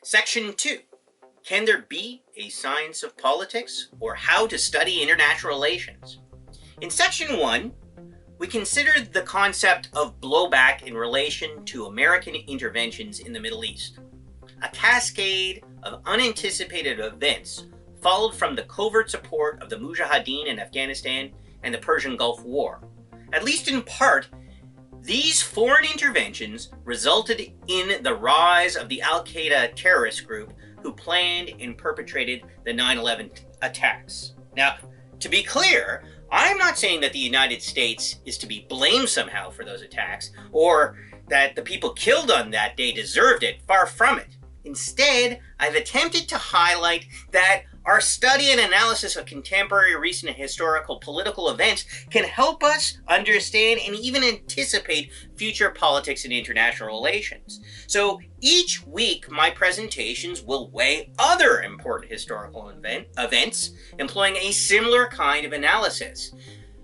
Section 2. Can there be a science of politics, or how to study international relations? In Section 1, we considered the concept of blowback in relation to American interventions in the Middle East. A cascade of unanticipated events followed from the covert support of the Mujahideen in Afghanistan and the Persian Gulf War. At least in part, these foreign interventions resulted in the rise of the Al-Qaeda terrorist group who planned and perpetrated the 9/11 attacks. Now, to be clear, I'm not saying that the United States is to be blamed somehow for those attacks, or that the people killed on that day deserved it. Far from it. Instead, I've attempted to highlight that our study and analysis of contemporary, recent, and historical political events can help us understand and even anticipate future politics and international relations. So each week, my presentations will weigh other important historical events, employing a similar kind of analysis.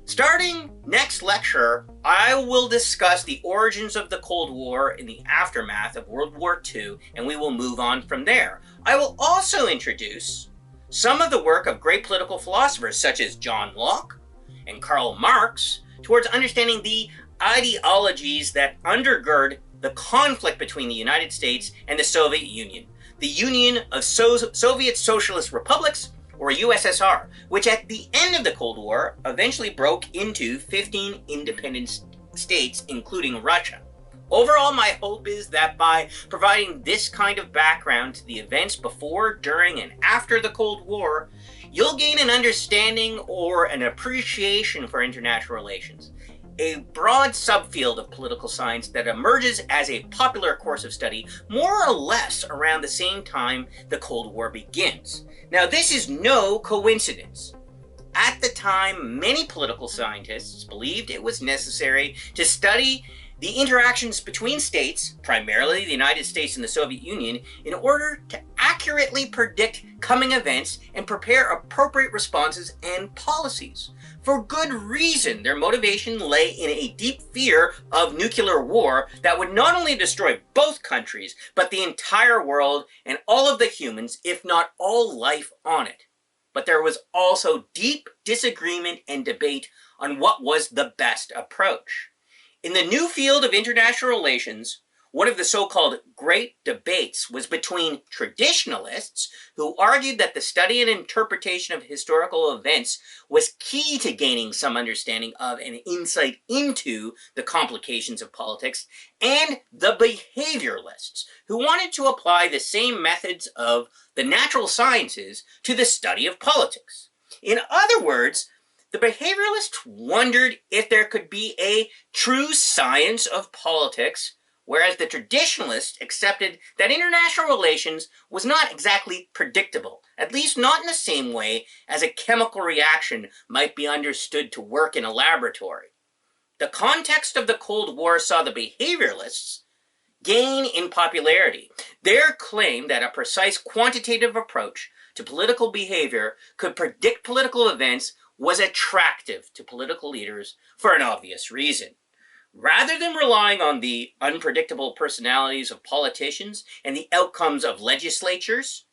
Starting next lecture, I will discuss the origins of the Cold War in the aftermath of World War II, and we will move on from there. I will also introduce some of the work of great political philosophers such as John Locke and Karl Marx towards understanding the ideologies that undergird the conflict between the United States and the Soviet Union, the Union of Soviet Socialist Republics, or USSR, which at the end of the Cold War eventually broke into 15 independent states, including Russia. Overall, my hope is that by providing this kind of background to the events before, during, and after the Cold War, you'll gain an understanding or an appreciation for international relations, a broad subfield of political science that emerges as a popular course of study more or less around the same time the Cold War begins. Now, this is no coincidence. At the time, many political scientists believed it was necessary to study the interactions between states, primarily the United States and the Soviet Union, in order to accurately predict coming events and prepare appropriate responses and policies. For good reason, their motivation lay in a deep fear of nuclear war that would not only destroy both countries, but the entire world and all of the humans, if not all life on it. But there was also deep disagreement and debate on what was the best approach. In the new field of international relations, one of the so-called great debates was between traditionalists who argued that the study and interpretation of historical events was key to gaining some understanding of and insight into the complications of politics, and the behavioralists who wanted to apply the same methods of the natural sciences to the study of politics. In other words, the behavioralists wondered if there could be a true science of politics, whereas the traditionalists accepted that international relations was not exactly predictable, at least not in the same way as a chemical reaction might be understood to work in a laboratory. The context of the Cold War saw the behavioralists gain in popularity. Their claim that a precise quantitative approach to political behavior could predict political events was attractive to political leaders for an obvious reason. Rather than relying on the unpredictable personalities of politicians and the outcomes of legislatures,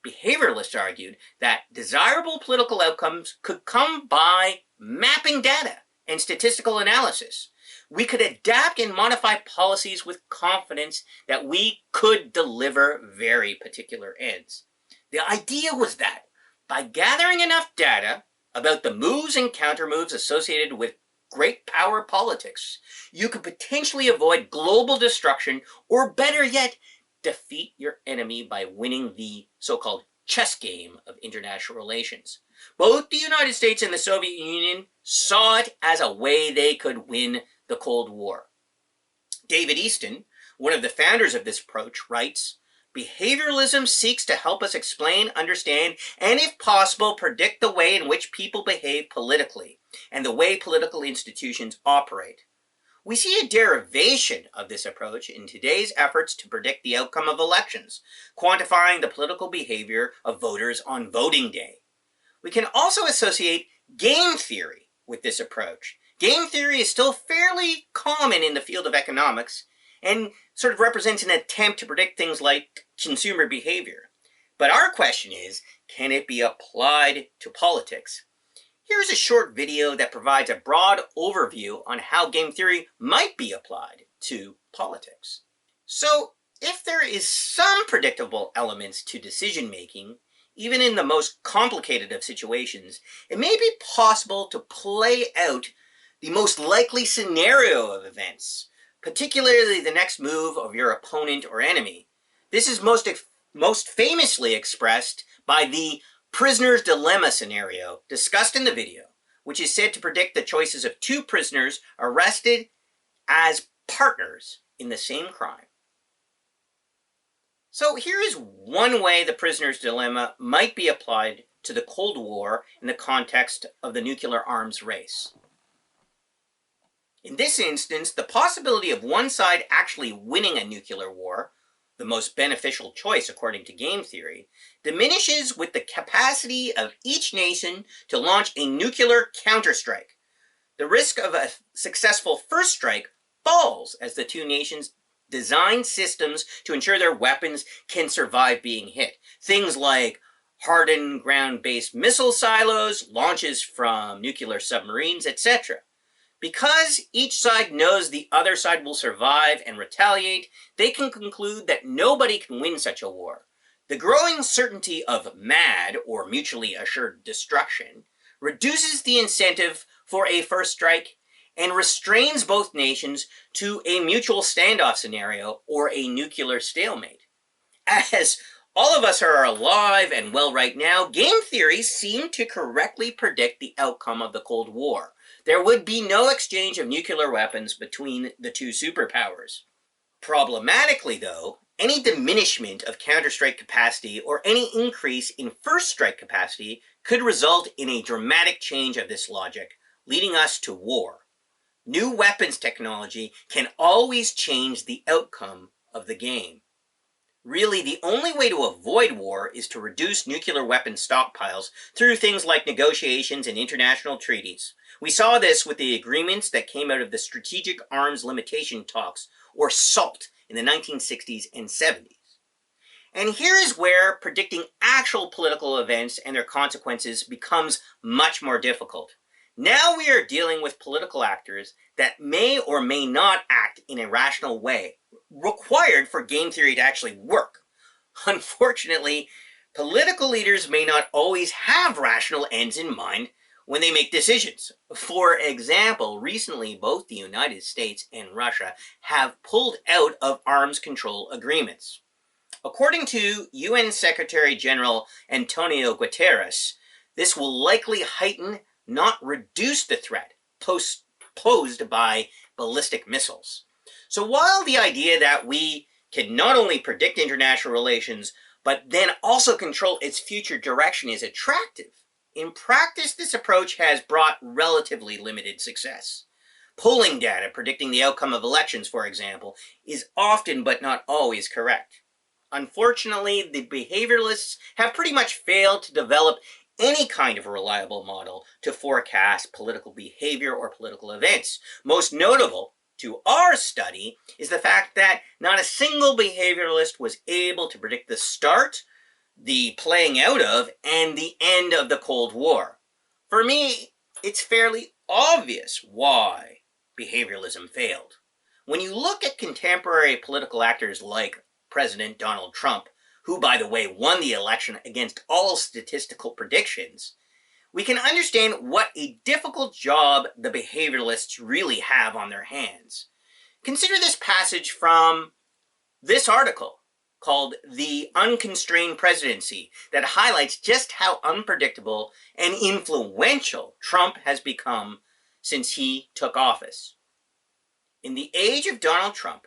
behavioralists argued that desirable political outcomes could come by mapping data and statistical analysis. We could adapt and modify policies with confidence that we could deliver very particular ends. The idea was that by gathering enough data about the moves and countermoves associated with great power politics, you could potentially avoid global destruction, or better yet, defeat your enemy by winning the so-called chess game of international relations. Both the United States and the Soviet Union saw it as a way they could win the Cold War. David Easton, one of the founders of this approach, writes, "Behavioralism seeks to help us explain, understand, and if possible, predict the way in which people behave politically and the way political institutions operate. We see a derivation of this approach in today's efforts to predict the outcome of elections, quantifying the political behavior of voters on voting day. We can also associate game theory with this approach. Game theory is still fairly common in the field of economics, and sort of represents an attempt to predict things like consumer behavior. But our question is, can it be applied to politics? Here's a short video that provides a broad overview on how game theory might be applied to politics. So, if there is some predictable elements to decision making, even in the most complicated of situations, it may be possible to play out the most likely scenario of events, particularly the next move of your opponent or enemy. This is most famously expressed by the prisoner's dilemma scenario discussed in the video, which is said to predict the choices of two prisoners arrested as partners in the same crime. So here is one way the prisoner's dilemma might be applied to the Cold War in the context of the nuclear arms race. In this instance, the possibility of one side actually winning a nuclear war, the most beneficial choice according to game theory, diminishes with the capacity of each nation to launch a nuclear counterstrike. The risk of a successful first strike falls as the two nations design systems to ensure their weapons can survive being hit. Things like hardened ground-based missile silos, launches from nuclear submarines, etc. Because each side knows the other side will survive and retaliate, they can conclude that nobody can win such a war. The growing certainty of MAD, or mutually assured destruction, reduces the incentive for a first strike and restrains both nations to a mutual standoff scenario or a nuclear stalemate. As all of us are alive and well right now, game theory seemed to correctly predict the outcome of the Cold War. There would be no exchange of nuclear weapons between the two superpowers. Problematically, though, any diminishment of counterstrike capacity or any increase in first strike capacity could result in a dramatic change of this logic, leading us to war. New weapons technology can always change the outcome of the game. Really, the only way to avoid war is to reduce nuclear weapon stockpiles through things like negotiations and international treaties. We saw this with the agreements that came out of the Strategic Arms Limitation Talks, or SALT, in the 1960s and 70s. And here is where predicting actual political events and their consequences becomes much more difficult. Now we are dealing with political actors that may or may not act in a rational way, required for game theory to actually work. Unfortunately, political leaders may not always have rational ends in mind when they make decisions. For example, recently both the United States and Russia have pulled out of arms control agreements. According to UN Secretary General Antonio Guterres, this will likely heighten, not reduce, the threat posed by ballistic missiles. So while the idea that we can not only predict international relations, but then also control its future direction is attractive, in practice this approach has brought relatively limited success. Polling data predicting the outcome of elections, for example, is often but not always correct. Unfortunately, the behavioralists have pretty much failed to develop any kind of reliable model to forecast political behavior or political events. Most notable to our study is the fact that not a single behavioralist was able to predict the start, the playing out of, and the end of the Cold War. For me, it's fairly obvious why behavioralism failed. When you look at contemporary political actors like President Donald Trump, who, by the way, won the election against all statistical predictions, we can understand what a difficult job the behavioralists really have on their hands. Consider this passage from this article called "The Unconstrained Presidency" that highlights just how unpredictable and influential Trump has become since he took office. In the age of Donald Trump,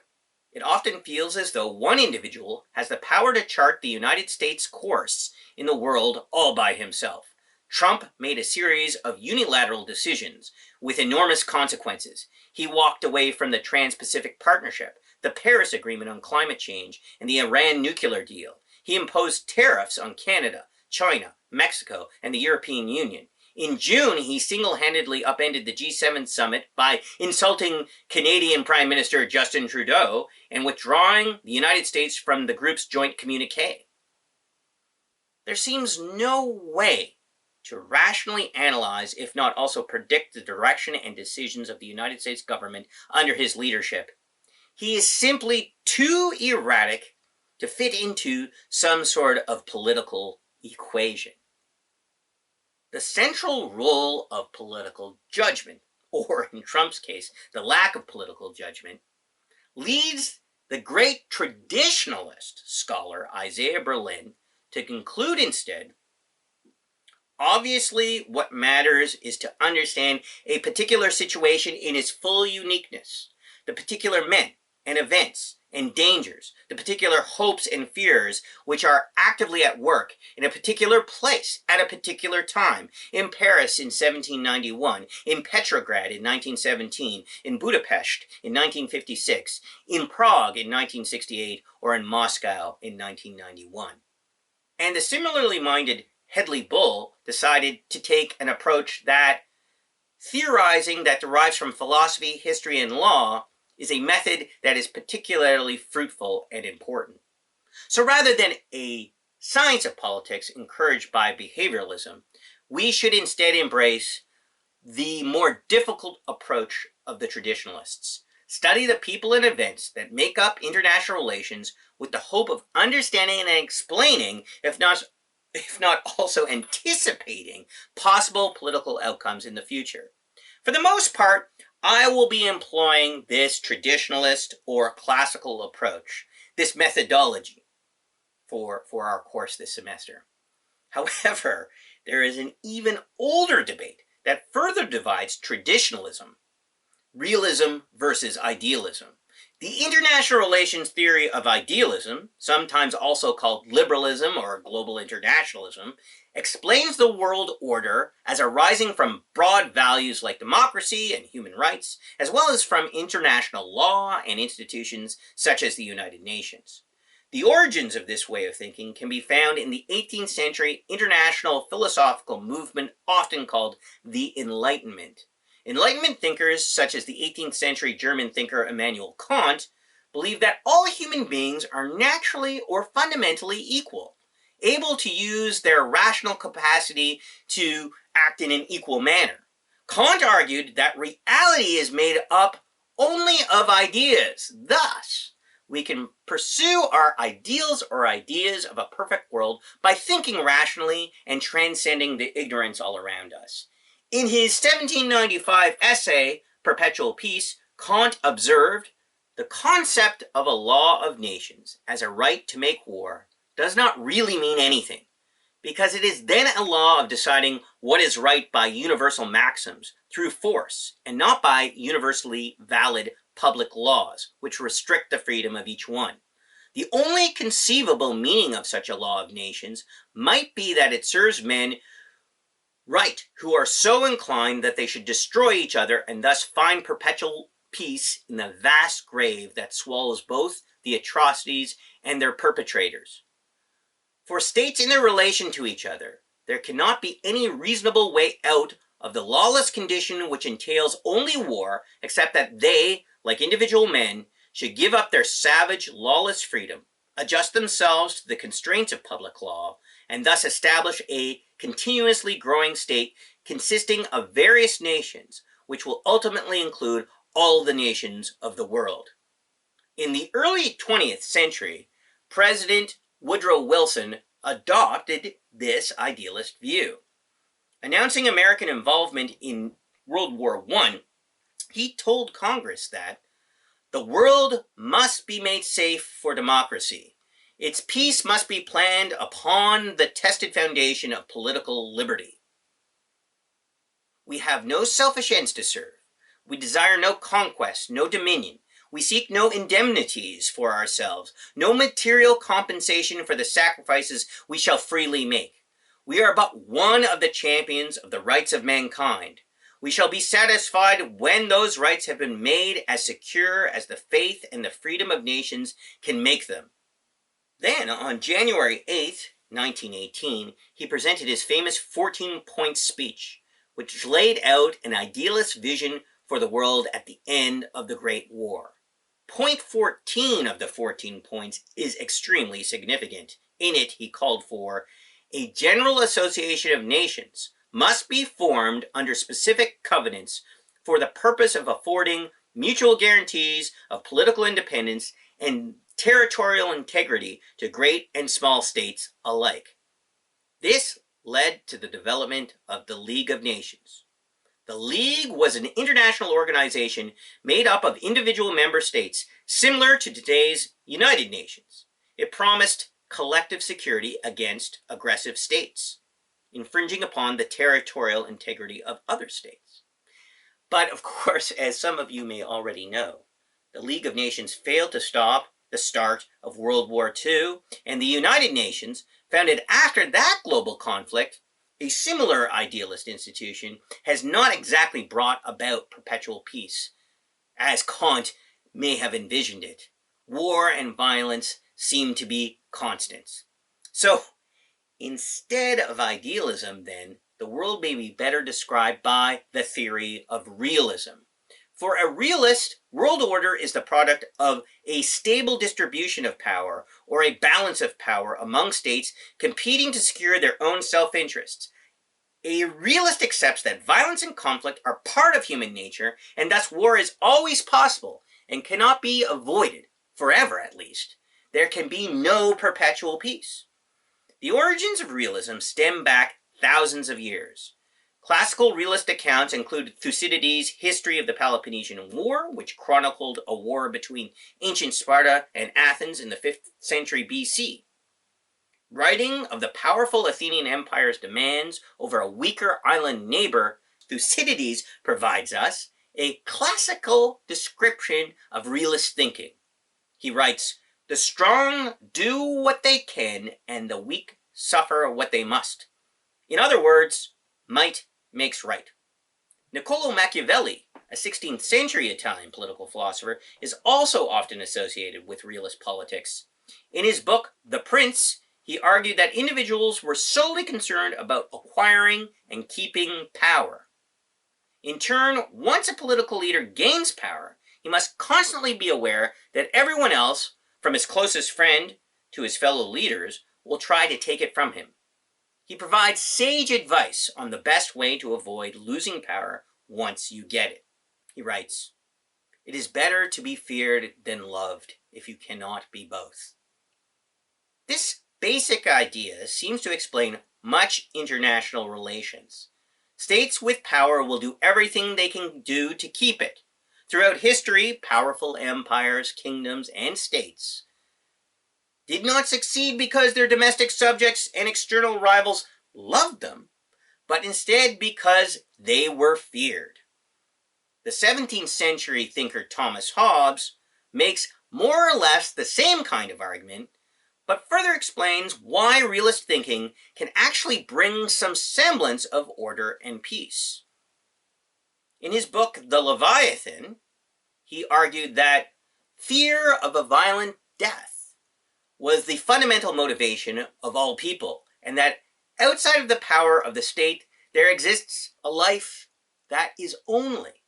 it often feels as though one individual has the power to chart the United States course in the world all by himself. Trump made a series of unilateral decisions with enormous consequences. He walked away from the Trans-Pacific Partnership, the Paris Agreement on climate change, and the Iran nuclear deal. He imposed tariffs on Canada, China, Mexico, and the European Union. In June, he single-handedly upended the G7 summit by insulting Canadian Prime Minister Justin Trudeau and withdrawing the United States from the group's joint communique. There seems no way to rationally analyze, if not also predict, the direction and decisions of the United States government under his leadership. He is simply too erratic to fit into some sort of political equation. The central role of political judgment, or in Trump's case, the lack of political judgment, leads the great traditionalist scholar Isaiah Berlin to conclude instead, obviously what matters is to understand a particular situation in its full uniqueness, the particular men and events and dangers, the particular hopes and fears which are actively at work in a particular place at a particular time, in Paris in 1791, in Petrograd in 1917, in Budapest in 1956, in Prague in 1968, or in Moscow in 1991. And the similarly minded Hedley Bull decided to take an approach that, theorizing that derives from philosophy, history, and law, is a method that is particularly fruitful and important. So rather than a science of politics encouraged by behavioralism, we should instead embrace the more difficult approach of the traditionalists. Study the people and events that make up international relations with the hope of understanding and explaining, if not also anticipating, possible political outcomes in the future. For the most part, I will be employing this traditionalist or classical approach, this methodology, for our course this semester. However, there is an even older debate that further divides traditionalism, realism versus idealism. The international relations theory of idealism, sometimes also called liberalism or global internationalism, explains the world order as arising from broad values like democracy and human rights, as well as from international law and institutions such as the United Nations. The origins of this way of thinking can be found in the 18th century international philosophical movement often called the Enlightenment. Enlightenment thinkers, such as the 18th century German thinker Immanuel Kant, believe that all human beings are naturally or fundamentally equal, able to use their rational capacity to act in an equal manner. Kant argued that reality is made up only of ideas. Thus, we can pursue our ideals or ideas of a perfect world by thinking rationally and transcending the ignorance all around us. In his 1795 essay, Perpetual Peace, Kant observed, "The concept of a law of nations as a right to make war does not really mean anything, because it is then a law of deciding what is right by universal maxims through force, and not by universally valid public laws, which restrict the freedom of each one. The only conceivable meaning of such a law of nations might be that it serves men right who are so inclined that they should destroy each other and thus find perpetual peace in the vast grave that swallows both the atrocities and their perpetrators. For states in their relation to each other, there cannot be any reasonable way out of the lawless condition which entails only war, except that they, like individual men, should give up their savage, lawless freedom, adjust themselves to the constraints of public law, and thus establish a continuously growing state consisting of various nations, which will ultimately include all the nations of the world." In the early 20th century, President Woodrow Wilson adopted this idealist view. Announcing American involvement in World War I, he told Congress that the world must be made safe for democracy. Its peace must be planned upon the tested foundation of political liberty. We have no selfish ends to serve. We desire no conquest, no dominion. We seek no indemnities for ourselves, no material compensation for the sacrifices we shall freely make. We are but one of the champions of the rights of mankind. We shall be satisfied when those rights have been made as secure as the faith and the freedom of nations can make them. Then, on January 8th, 1918, he presented his famous 14-point speech, which laid out an idealist vision for the world at the end of the Great War. Point 14 of the 14 points is extremely significant. In it, he called for a general association of nations must be formed under specific covenants for the purpose of affording mutual guarantees of political independence and territorial integrity to great and small states alike. This led to the development of the League of Nations. The League was an international organization made up of individual member states, similar to today's United Nations. It promised collective security against aggressive states, infringing upon the territorial integrity of other states. But of course, as some of you may already know, the League of Nations failed to stop the start of World War II, and the United Nations, founded after that global conflict, a similar idealist institution, has not exactly brought about perpetual peace, as Kant may have envisioned it. War and violence seem to be constants. So, instead of idealism, then, the world may be better described by the theory of realism. For a realist, world order is the product of a stable distribution of power, or a balance of power among states competing to secure their own self-interests. A realist accepts that violence and conflict are part of human nature, and thus war is always possible and cannot be avoided, forever at least. There can be no perpetual peace. The origins of realism stem back thousands of years. Classical realist accounts include Thucydides' History of the Peloponnesian War, which chronicled a war between ancient Sparta and Athens in the 5th century BC. Writing of the powerful Athenian Empire's demands over a weaker island neighbor, Thucydides provides us a classical description of realist thinking. He writes, "The strong do what they can, and the weak suffer what they must." In other words, might makes right. Niccolò Machiavelli, a 16th century Italian political philosopher, is also often associated with realist politics. In his book, The Prince, he argued that individuals were solely concerned about acquiring and keeping power. In turn, once a political leader gains power, he must constantly be aware that everyone else, from his closest friend to his fellow leaders, will try to take it from him. He provides sage advice on the best way to avoid losing power once you get it. He writes, "It is better to be feared than loved if you cannot be both." This basic idea seems to explain much international relations. States with power will do everything they can do to keep it. Throughout history, powerful empires, kingdoms, and states did not succeed because their domestic subjects and external rivals loved them, but instead because they were feared. The 17th century thinker Thomas Hobbes makes more or less the same kind of argument, but further explains why realist thinking can actually bring some semblance of order and peace. In his book, The Leviathan, he argued that fear of a violent death was the fundamental motivation of all people, and that outside of the power of the state, there exists a life that is only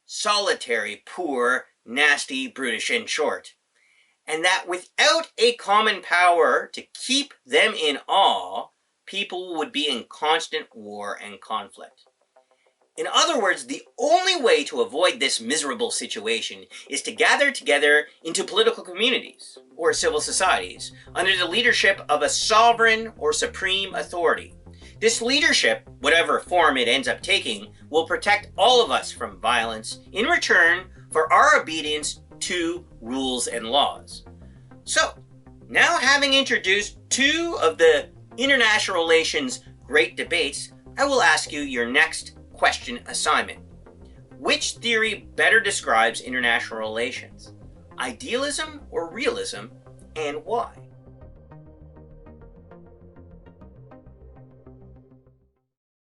solitary, poor, nasty, brutish, and short, and that without a common power to keep them in awe, people would be in constant war and conflict. In other words, the only way to avoid this miserable situation is to gather together into political communities or civil societies under the leadership of a sovereign or supreme authority. This leadership, whatever form it ends up taking, will protect all of us from violence in return for our obedience to rules and laws. So, now having introduced two of the international relations great debates, I will ask you your next question assignment. Which theory better describes international relations? Idealism or realism, and why?